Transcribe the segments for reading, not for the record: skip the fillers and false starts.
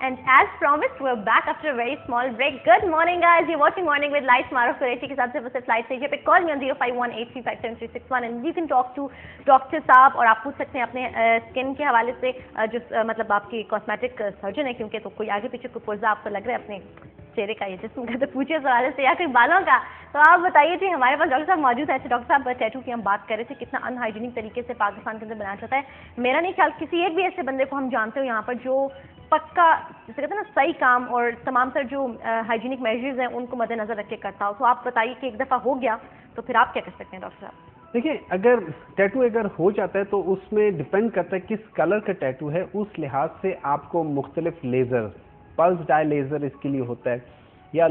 And as promised, we're back after a very small break. Good morning, guys. You're watching Morning with Lights. Maaruf Qureshi के साथ सिर्फ flight से पे call me on 0518357361 and you can talk to doctor साहब और आप पूछ सकते हैं अपने स्किन के हवाले से जो मतलब आपकी कॉस्मेटिक सर्जन है क्योंकि तो कोई आगे पीछे कोई पुर्जा आपको लग रहा है अपने चेहरे का या जिस्म का तो पूछे इस हवाले से या कोई बालों का तो आप बताइए जी। हमारे पास डॉक्टर साहब मौजूद है। डॉक्टर साहब टैटू की हम बात कर रहे थे कितना अनहाइजीनिक तरीके से पाकिस्तान के अंदर बनाया जाता है। मेरा नहीं ख्याल किसी एक भी ऐसे बंदे को हम जानते हो यहाँ पर जो पक्का जैसे कहते हैं ना सही काम और तमाम तर जो हाइजीनिक मेजर्स हैं उनको मद्देनजर रख के करता हो। तो आप बताइए कि एक दफ़ा हो गया तो फिर आप क्या कर सकते हैं डॉक्टर साहब? देखिए, अगर टैटू अगर हो जाता है तो उसमें डिपेंड करता है किस कलर का टैटू है। उस लिहाज से आपको मुख्तलिफ लेज़र, पल्स डाई लेज़र इसके लिए होता है या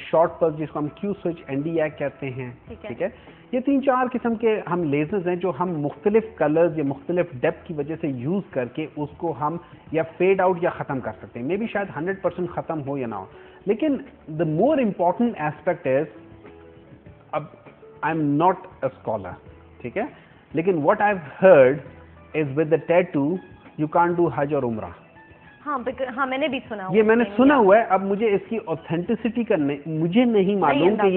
शॉर्ट पल्स जिसको हम क्यू स्विच एनडीएक कहते हैं, ठीक है। ये 3-4 किस्म के हम लेजर्स हैं जो हम मुख्तलिफ कलर्स या मुख्तलिफ डेप्थ की वजह से यूज़ करके उसको हम या फेड आउट या ख़त्म कर सकते हैं। मे बी शायद 100% ख़त्म हो या ना हो, लेकिन the more important aspect is, अब I am not a scholar, ठीक है, लेकिन what I have heard is with the tattoo you can't do हज और उम्रा। हाँ, मैंने भी सुना हुआ, ये मैंने सुना हुआ है। अब मुझे इसकी ऑथेंटिसिटी का मुझे नहीं मालूम कि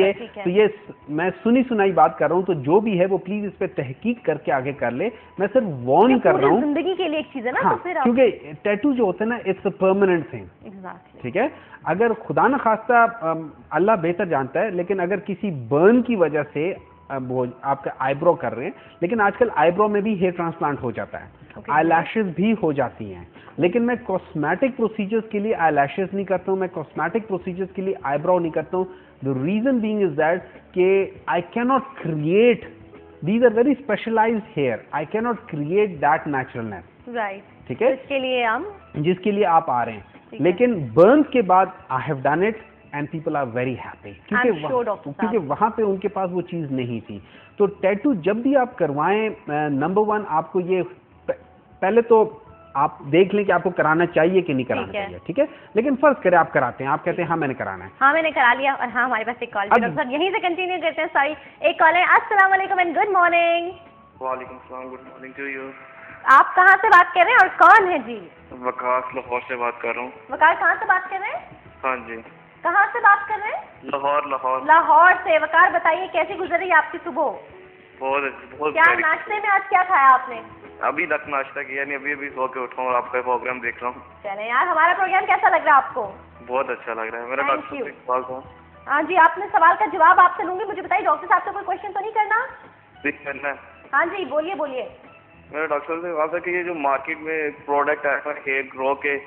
ये मैं सुनी सुनाई बात कर रहा हूँ। तो जो भी है वो प्लीज इस पे तहकीक करके आगे कर ले। मैं सिर्फ वार्न कर रहा हूँ, जिंदगी के लिए एक चीज है ना। हाँ, तो फिर क्योंकि टैटू जो होता है ना इट्स अ परमानेंट थिंग, ठीक है। अगर खुदा न खास्ता अल्लाह बेहतर जानता है, लेकिन अगर किसी बर्न की वजह से वो आपका आईब्रो कर रहे हैं, लेकिन आजकल आईब्रो में भी हेयर ट्रांसप्लांट हो जाता है, आई लैशेज भी हो जाती हैं, लेकिन मैं कॉस्मेटिक प्रोसीजर्स के लिए आई लैशेज नहीं करता हूँ, मैं कॉस्मेटिक प्रोसीजर्स के लिए आईब्रो नहीं करता हूँ। The reason being is that कि I can not create, these are very specialized hair, I can not create that naturalness, right, ठीक है, जिसके लिए आप आ रहे हैं। लेकिन बर्न्स के बाद I have done it and people are very happy, क्योंकि वहां पे उनके पास वो चीज नहीं थी। तो टैटू जब भी आप करवाएं, नंबर 1 आपको ये पहले तो आप देख लें कि आपको कराना चाहिए कि नहीं कराना चाहिए, ठीक है। लेकिन फर्ज करें आप कराते हैं, आप कहते हैं हाँ मैंने कराना है। हाँ, मैंने करा लिया। और हाँ, हमारे पास एक कॉल है डॉक्टर साहब, यहीं से कंटिन्यू करते हैं। सॉरी, एक कॉल है। अस्सलाम वालेकुम एंड गुड मॉर्निंग। वालेकुम सलाम, गुड मॉर्निंग टू यू। आप कहाँ से बात कर रहे हैं और कौन है जी? वकास, लाहौर से बात कर रहा हूँ। वकास, कहाँ से बात कर रहे हैं? हाँ जी। कहाँ से बात कर रहे हैं? लाहौर से। वकार, बताइए कैसी गुजर रही आपकी सुबह? बहुत। क्या नाश्ते में आज क्या खाया आपने? अभी तक नाश्ता किया नहीं, अभी सो के उठा हूँ, आपका प्रोग्राम देख रहा हूँ। चले यार, हमारा प्रोग्राम कैसा लग रहा है आपको? बहुत अच्छा लग रहा है। मेरा डॉक्टर से सवाल था। हाँ जी, आपने सवाल का जवाब आपसे लूंगी। मुझे बताइए डॉक्टर साहब से कोई क्वेश्चन तो नहीं करना? हाँ जी, बोलिए। मेरा डॉक्टर से सवाल था कि ये जो मार्केट में प्रोडक्ट है हेयर ग्रो के,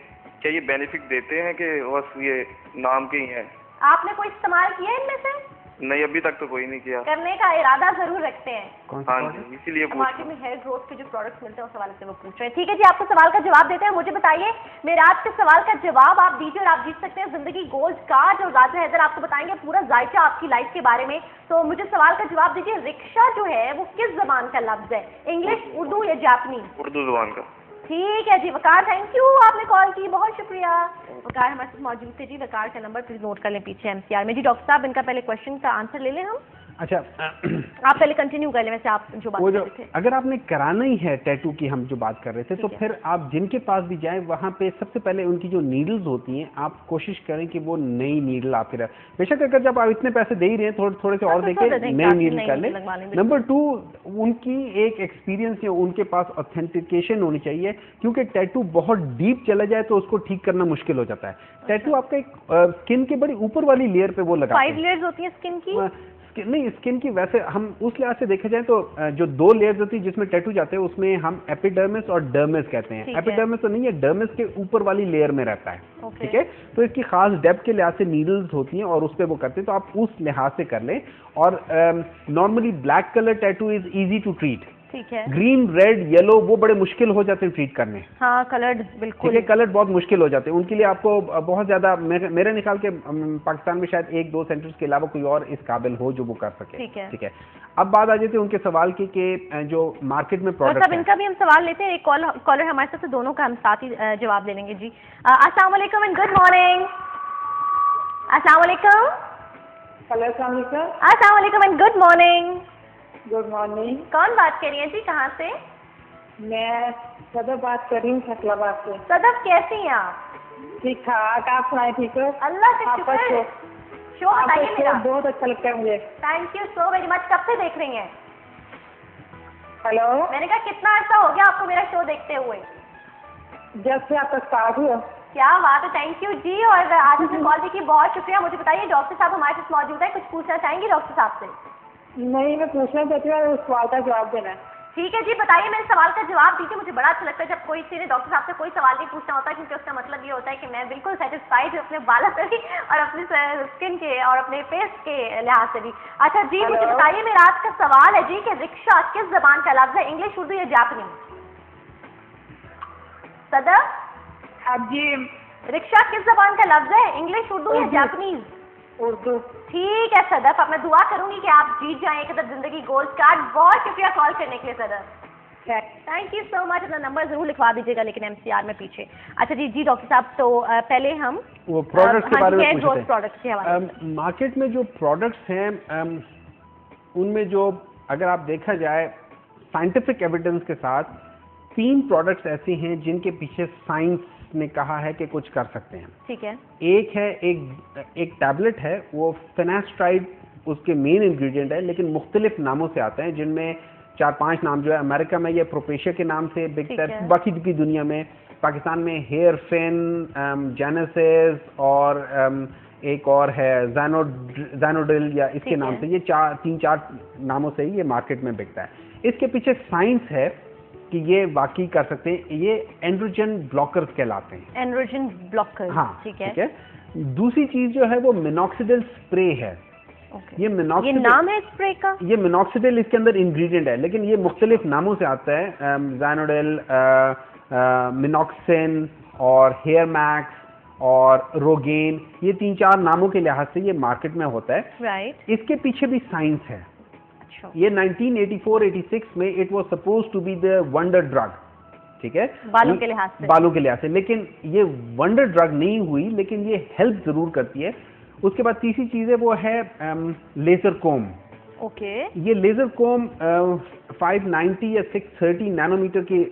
क्या ये बेनिफिट देते हैं कि बस ये नाम के ही हैं? आपने कोई इस्तेमाल किया इनमें से? नहीं, अभी तक तो कोई नहीं किया। करने का इरादा जरूर रखते हैं? हाँ जी, इसीलिए मार्केट में हेयर ग्रोथ के जो प्रोडक्ट्स मिलते हैं उस हवाले से वो पूछ रहे हैं। ठीक है जी, आपको सवाल का जवाब देते हैं। मुझे बताइए, मेरे आज के सवाल का जवाब आप दीजिए और आप जीत सकते हैं जिंदगी गोल्ड कार्ड। और राजा हैदर आपको बताएंगे पूरा जायका आपकी लाइफ के बारे में। तो मुझे सवाल का जवाब दीजिए, रिक्शा जो है वो किस जबान का लफ्ज है? इंग्लिश, उर्दू या जापानीज? उर्दू जबान का। ठीक है जी वकार, थैंक यू, आपने कॉल की, बहुत शुक्रिया। वकार हमारे साथ मौजूद थे जी। वकार का नंबर प्लीज नोट कर लें पीछे एमसीआर में। जी डॉक्टर साहब, इनका पहले क्वेश्चन का आंसर ले लें हम। अच्छा, आप पहले कंटिन्यू कर लें। वैसे आप जो बात कर रहे थे, अगर आपने कराना ही है टैटू की, हम जो बात कर रहे थे, तो फिर आप जिनके पास भी जाएं वहां पे सबसे पहले उनकी जो नीडल्स होती हैं आप कोशिश करें कि वो नई नीडल आपके रहे। बेशक अगर जब आप इतने पैसे दे ही रहे हैं, थोड़े से और देके नई नीडल कर लें। नंबर 2, उनकी एक एक्सपीरियंस या उनके पास ऑथेंटिकेशन होनी चाहिए, क्योंकि टैटू बहुत डीप चला जाए तो उसको ठीक करना मुश्किल हो जाता है। टैटू आपका एक स्किन के बड़ी ऊपर वाली लेयर पे वो लगाते हैं। 5 लेयर्स होती हैं स्किन की? नहीं, स्किन की वैसे हम उस लिहाज से देखा जाए तो जो 2 लेयर्स होती है जिसमें टैटू जाते हैं उसमें हम एपिडर्मिस और डर्मिस कहते हैं। एपिडर्मिस तो नहीं है, डर्मिस के ऊपर वाली लेयर में रहता है, ठीक है। तो इसकी खास डेप्थ के लिहाज से नीडल्स होती हैं और उस पर वो करते हैं, तो आप उस लिहाज से कर लें। और normally black colour tattoo is easy to treat, ठीक है। ग्रीन, रेड, येलो वो बड़े मुश्किल हो जाते हैं ट्रीट करने। हाँ, कलर्ड बिल्कुल, ठीक है, कलर बहुत मुश्किल हो जाते हैं। उनके लिए आपको बहुत ज्यादा, मेरे निकाल के पाकिस्तान में शायद 1-2 सेंटर्स के अलावा कोई और इस काबिल हो जो वो कर सके, ठीक है। अब बात आ जाती है उनके सवाल की कि जो मार्केट में प्रोडक्ट है, इनका भी हम सवाल लेते हैं। एक कॉलर हमारे साथ, दोनों का हम साथ ही जवाब ले लेंगे जी। अस्सलाम वालेकुम एंड गुड मॉर्निंग। अस्सलाम वालेकुम। अस्सलाम वालेकुम and good morning. Good morning. कौन बात कर रही है जी, कहाँ से? मैं सदफ बात कर रही हूँ फैसलाबाद से। सदफ कैसी हैं आप? ठीक ठाक, आप सुनाए ठीक हो? अल्लाह का शुक्र। शो बताइए मेरा। बहुत अच्छा लगता है मुझे। Thank you so very much. कब से देख रही हैं? हेलो, मैंने कहा कितना अर्सा हो गया आपको मेरा शो देखते हुए? जब से आपका स्टार्ट हुआ। क्या बात है, थैंक यू जी। और आज आपने कॉल की बहुत शुक्रिया। मुझे बताइए डॉक्टर साहब हमारे साथ मौजूद है, कुछ पूछना चाहेंगी डॉक्टर साहब से? नहीं, मैं पूछना चाहती हूँ, उस सवाल का जवाब देना है। ठीक है जी, बताइए मेरे सवाल का जवाब दीजिए। मुझे बड़ा अच्छा लगता है जब कोई सीधे डॉक्टर साहब से कोई सवाल नहीं पूछना होता, क्योंकि उसका मतलब ये होता है कि मैं बिल्कुल सेटिस्फाइड हूँ अपने बालों से भी और अपने स्किन के और अपने फेस के लिहाज से भी। अच्छा जी, मुझे बताइए मेरा आज का सवाल है जी कि रिक्शा किस जबान का लफ्ज है, इंग्लिश, उर्दू या जापानी? सदर अब जी, रिक्शा किस जबान का लफ्ज है, इंग्लिश, उर्दू या जापानीज? उर्दू। ठीक है सदफ, अब मैं दुआ करूंगी कि आप जीत जाएं एक अदर जिंदगी गोल्ड कार्ड। बहुत शुक्रिया कॉल करने के लिए Sadaf. Thank you so much. अपना नंबर जरूर लिखवा दीजिएगा लेकिन एमसीआर में पीछे। अच्छा जी जी डॉक्टर साहब, तो पहले हम वो प्रोडक्ट्स के बारे में पूछते हैं। प्रोडक्ट्स के हवाले मार्केट में जो प्रोडक्ट्स हैं उनमें जो अगर आप देखा जाए साइंटिफिक एविडेंस के साथ 3 प्रोडक्ट्स ऐसे हैं जिनके पीछे साइंस ने कहा है कि कुछ कर सकते हैं। ठीक है। एक है एक टैबलेट है, वो फिनास्ट्राइड उसके मेन इंग्रेडिएंट है, लेकिन मुख्तलिफ नामों से आते हैं, जिनमें 4-5 नाम जो है अमेरिका में ये प्रोपेशिया के नाम से बिकता है, बाकी की दुनिया में, पाकिस्तान में हेयर फिन, जेनेसिस और एक और है ज़ैनोडिल या इसके नाम से, ये 3-4 नामों से ही ये मार्केट में बिकता है। इसके पीछे साइंस है कि ये वाकई कर सकते हैं, ये एंड्रोजन ब्लॉकर्स कहलाते हैं। एंड्रोजन ब्लॉकर्स, हाँ ठीक है। ठीक है। दूसरी चीज जो है वो मिनॉक्सिडिल स्प्रे है। ये मिनॉक्सिडिल, ये नाम है स्प्रे का? ये मिनॉक्सिडिल इसके अंदर इंग्रेडिएंट है, लेकिन ये मुख्तलिफ नामों से आता है, ज़ैनोडिल, मिनॉक्सिन और हेयर मैक्स और रोगेन, ये 3-4 नामों के लिहाज से ये मार्केट में होता है। राइट। इसके पीछे भी साइंस है। ये 1984-86 में it was suppose to be the wonder drug, ठीक है, बालों के लिहाज से, बालों के लिहाज से, लेकिन ये वंडर ड्रग नहीं हुई, लेकिन ये हेल्प जरूर करती है। उसके बाद तीसरी चीज है वो है लेजर कोम। ओके। ये लेजर कोम 590 या 630 नैनोमीटर की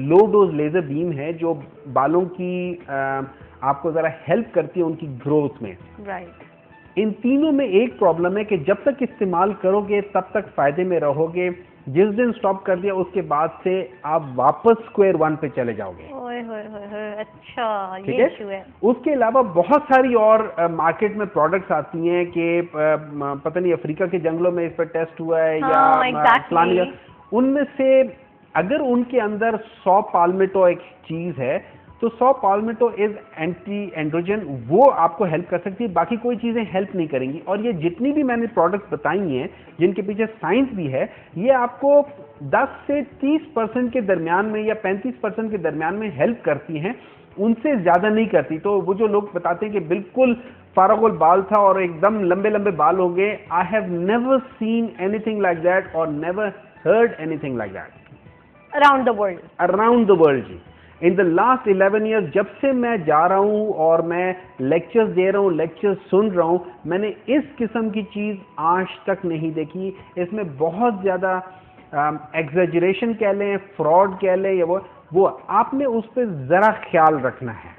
लो डोज लेजर बीम है जो बालों की आपको जरा हेल्प करती है उनकी ग्रोथ में। राइट। इन तीनों में एक प्रॉब्लम है कि जब तक इस्तेमाल करोगे तब तक फायदे में रहोगे, जिस दिन स्टॉप कर दिया उसके बाद से आप वापस स्क्वायर 1 पे चले जाओगे। ओए होए होए, अच्छा ठीक ये इशू है। उसके अलावा बहुत सारी और मार्केट में प्रोडक्ट्स आती हैं कि पता नहीं अफ्रीका के जंगलों में इस पर टेस्ट हुआ है या फलानी, उनमें से अगर उनके अंदर 100 पाल्मेटो एक चीज है तो 100 पाल्मेटो इज एंटी एंड्रोजन, वो आपको हेल्प कर सकती है, बाकी कोई चीजें हेल्प नहीं करेंगी। और ये जितनी भी मैंने प्रोडक्ट्स बताई हैं जिनके पीछे साइंस भी है, ये आपको 10 से 30% के दरमियान में या 35% के दरमियान में हेल्प करती हैं, उनसे ज्यादा नहीं करती। तो वो जो लोग बताते हैं कि बिल्कुल फारगुल बाल था और एकदम लंबे लंबे बाल हो गए, I have never seen anything like that और never heard anything like that around the world. Around the world जी। इन द लास्ट 11 ईयर्स जब से मैं जा रहा हूं और मैं लेक्चर्स दे रहा हूं, लेक्चर्स सुन रहा हूं, मैंने इस किस्म की चीज आज तक नहीं देखी। इसमें बहुत ज्यादा एग्जैजरेशन कह लें, फ्रॉड कह लें, या वो आपने उस पर जरा ख्याल रखना है,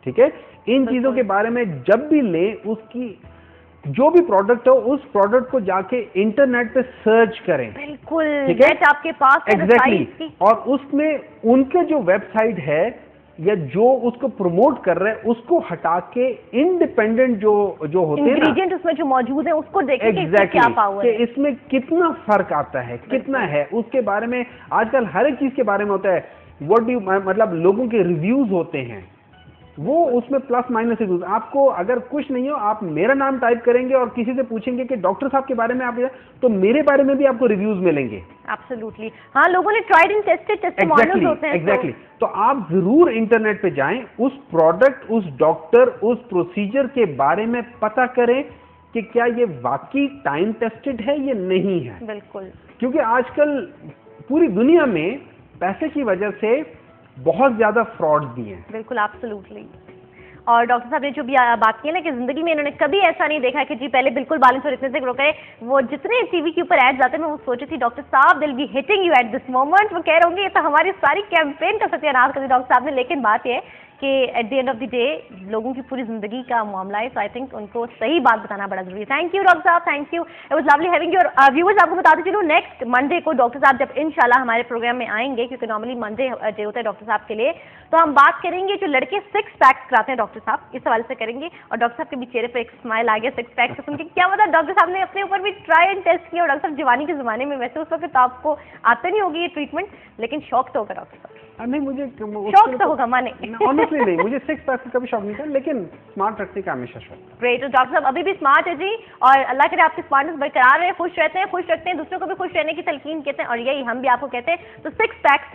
ठीक है। इन चीजों के बारे में जब भी लें, उसकी जो भी प्रोडक्ट हो उस प्रोडक्ट को जाके इंटरनेट पे सर्च करें। बिल्कुल, ठीक है, नेट आपके पास है, एग्जैक्टली। और उसमें उनके जो वेबसाइट है या जो उसको प्रमोट कर रहे हैं उसको हटा के इंडिपेंडेंट जो होते हैं इंग्रेडिएंट उसमें जो मौजूद है उसको देखें कि क्या पावर है, इसमें कितना फर्क आता है, कितना है, उसके बारे में आजकल हर एक चीज के बारे में होता है। व्हाट डू मतलब लोगों के रिव्यूज होते हैं, वो उसमें प्लस माइनस रिव्यूज। आपको अगर कुछ नहीं हो, आप मेरा नाम टाइप करेंगे और किसी से पूछेंगे कि डॉक्टर साहब के बारे में आप, तो मेरे बारे में भी आपको रिव्यूज मिलेंगे। एब्सोल्युटली, हाँ, लोगों ने ट्राइड एंड टेस्टेड टेस्टिमोनियल्स होते हैं। एग्जैक्टली। तो आप जरूर इंटरनेट पे जाएं, उस प्रोडक्ट, उस डॉक्टर, उस प्रोसीजर के बारे में पता करें कि क्या ये वाकई टाइम टेस्टेड है या नहीं है। बिल्कुल, क्योंकि आजकल पूरी दुनिया में पैसे की वजह से बहुत ज्यादा फ्रॉड भी हैं। बिल्कुल, एब्सोल्युटली। और डॉक्टर साहब ने जो भी बात की है ना कि जिंदगी में इन्होंने कभी ऐसा नहीं देखा कि जी पहले बिल्कुल बैलेंस और इतने से ग्रो करे। वो जितने टीवी के ऊपर एड्स आते हैं मैं वो सोची थी डॉक्टर साहब दिल be hitting you at this moment, वो कह रहे होंगे ये तो हमारी सारी कैंपेन का सत्यानाश कर दी डॉक्टर साहब ने। लेकिन बात ये है कि at the end of the day लोगों की पूरी जिंदगी का मामला है, सो आई थिंक उनको सही बात बताना बड़ा जरूरी है। थैंक यू डॉक्टर साहब, thank you, it was lovely having your viewers. आपको बताते चलूं नेक्स्ट मंडे को डॉक्टर साहब जब इंशाल्लाह हमारे प्रोग्राम में आएंगे, क्योंकि नॉर्मली मंडे डे होता है डॉक्टर साहब के लिए, तो हम बात करेंगे जो लड़के 6 पैक्स कराते हैं डॉक्टर साहब, इस हवाले से करेंगे। और डॉक्टर साहब के भी चेहरे पे एक स्माइल आ गया 6 पैक्स से सुन के, क्या मतलब डॉक्टर साहब ने अपने ऊपर भी ट्राई एंड टेस्ट किया। और डॉक्टर साहब जवानी के जमाने में वैसे उस वक्त तो आपको आता नहीं होगी ये ट्रीटमेंट, लेकिन शौक तो होगा डॉक्टर साहब। नहीं मुझे शौक तो होगा माने ऑनेस्टली नहीं, मुझे 6 पैक्स का कभी शौक नहीं था, लेकिन स्मार्ट रखने का हमेशा शौक। ग्रेट, तो डॉक्टर साहब अभी भी स्मार्ट है जी, और अल्लाह करे आपकी स्मार्टनेस बरकरार रहे, खुश रहते हैं, खुश रखते हैं, दूसरों को भी खुश रहने की तलकीन कहते हैं, और यही हम भी आपको कहते हैं। तो 6 पैक्स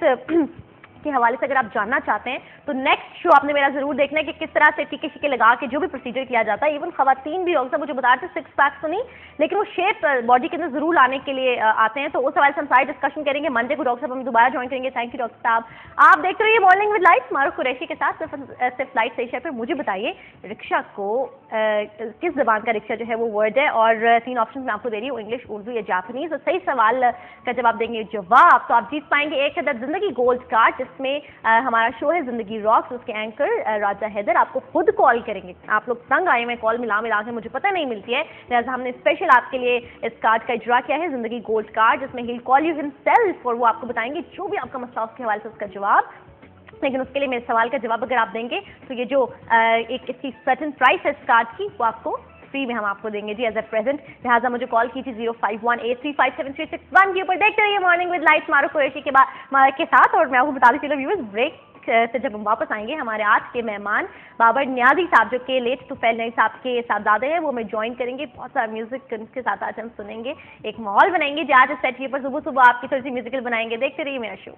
के हवाले से अगर आप जानना चाहते हैं तो नेक्स्ट शो आपने मेरा जरूर देखना है कि किस तरह से टीके शीके लगा के जो भी प्रोसीजर किया जाता है। इवन खवातीन भी डॉक्टर साहब मुझे बता रहे थे 6 पैक्स तो नहीं, लेकिन वो शेप बॉडी के अंदर जरूर लाने के लिए आते हैं। तो उस हवाले से हम सारी डिस्कशन करेंगे मंडे को, डॉक्टर साहब हम दोबारा ज्वाइन करेंगे। थैंक यू डॉक्टर साहब। आप देखते रहिए मॉर्निंग विद लाइट मारूफ कुरैशी के साथ सिर्फ लाइट एशिया पे। मुझे बताइए रिक्शा को किस जबान का रिक्शा जो है वो वर्ड है, और 3 ऑप्शन मैं आपको दे रही हूँ, इंग्लिश, उर्दू या जापानीज। और सही सवाल का जवाब देंगे जवाब तो आप जीत पाएंगे 1 अदद जिंदगी गोल्ड कार्ड, जिसमें हमारा शो है जिंदगी रॉक्स, उसके एंकर राजा हैदर आपको खुद कॉल करेंगे। आप लोग तंग आए हुए कॉल मिला के मुझे पता नहीं मिलती है, लिहाजा हमने स्पेशल आपके लिए इस कार्ड का इजरा किया है, जिंदगी गोल्ड कार्ड, जिसमें ही कॉल यू हिमसेल्फ, और वो आपको बताएंगे जो भी आपका मसला उसके हवाले से उसका जवाब। लेकिन उसके लिए मेरे सवाल का जवाब अगर आप देंगे तो ये जो एक इसकी सर्टेन प्राइस है इस कार्ड की, वो आपको फ्री में हम आपको देंगे जी एज ए प्रेजेंट। लिहाजा मुझे कॉल कीजिए 0518357361 के ऊपर। देखते रहिए मॉर्निंग विद लाइट मारूफ कुरैशी के साथ। और मैं आपको बता देती हूँ व्यूअर्स, ब्रेक से जब हम वापस आएंगे हमारे आज के मेहमान बाबर नियाजी साहब जो कि लेट तुफैल नई साहब के साहबजादे हैं, वो हमें ज्वाइन करेंगे। बहुत सारा म्यूजिक उनके साथ आज हम सुनेंगे, एक माहौल बनाएंगे जी आज सेट पर सुबह सुबह आपकी थोड़ी सी म्यूजिकल बनाएंगे। देखते रहिए मेरा शो।